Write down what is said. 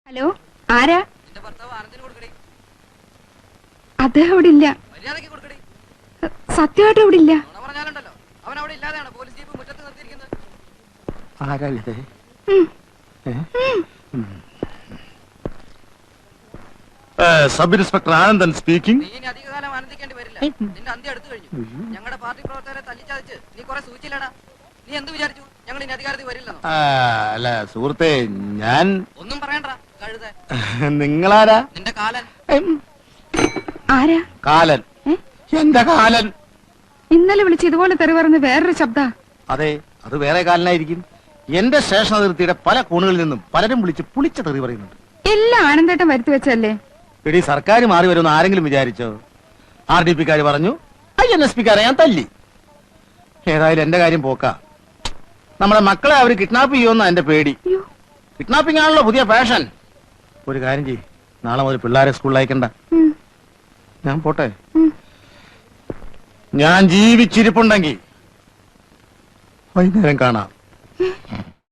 Hello, ആരാ? അദ്ദേഹം ഇവിടെ ഇല്ല. സത്യമായിട്ടും ഇവിടെ ഇല്ല. Sub inspector Anandan speaking. നീ ഇനി അധികകാലം ആനന്ദിക്കേണ്ടി വരില്ല. നിന്റെ അന്ത്യം അടുത്തു കഴിഞ്ഞു. ഞങ്ങളുടെ പാർട്ടി പ്രവർത്തകരെ തല്ലിച്ചതച്ച് നീ കുറെ സൂചിച്ചില്ലടാ. നീ എന്ത് വിചാരിച്ചു ഞങ്ങൾ ഇനി അധികാരത്തിൽ വരില്ലെന്നോ? അല്ല സുഹൃത്തെ, ഞാൻ ഒന്നും പറയണ്ട കഴുത. നിങ്ങളാരാ? നിന്റെ കാലൻ. ആരാ? കാലൻ. എന്റെ കാലൻ. ഇന്നലെ വിളിച്ച് ഇതുപോലെ തെറി പറഞ്ഞ് വേറൊരു ശബ്ദ. അതെ, അത് വേറെ കാലനായിരിക്കും. എന്റെ സ്റ്റേഷൻ അതിർത്തിയുടെ പല കോണുകളിൽ നിന്നും പലരും വിളിച്ച് പുളിച്ച തെറി പറയുന്നുണ്ട്. എല്ലാം ആനന്ദേട്ടൻ വരുത്തി വെച്ചല്ലേ? എടി, സർക്കാർ മാറി വരുമെന്ന് ആരെങ്കിലും വിചാരിച്ചോ? RDP-ക്കാര് പറഞ്ഞു, INSP-ക്കാരെ ഞാൻ തല്ലി. ഏതായാലും എന്റെ കാര്യം പോക്കാ. നമ്മളെ മക്കളെ അവര് കിഡ്നാപ്പ് ചെയ്യുമെന്നാ എന്റെ പേടി. കിഡ്നാപ്പിംഗ് ആണല്ലോ പുതിയ ഫാഷൻ. ഒരു കാര്യം ചെയ്യ്, നാളെ മുതൽ പിള്ളേരെ സ്കൂളിൽ അയക്കണ്ട. ഞാൻ പോട്ടെ. ഞാൻ ജീവിച്ചിരിപ്പുണ്ടെങ്കിൽ വൈകുന്നേരം കാണാം.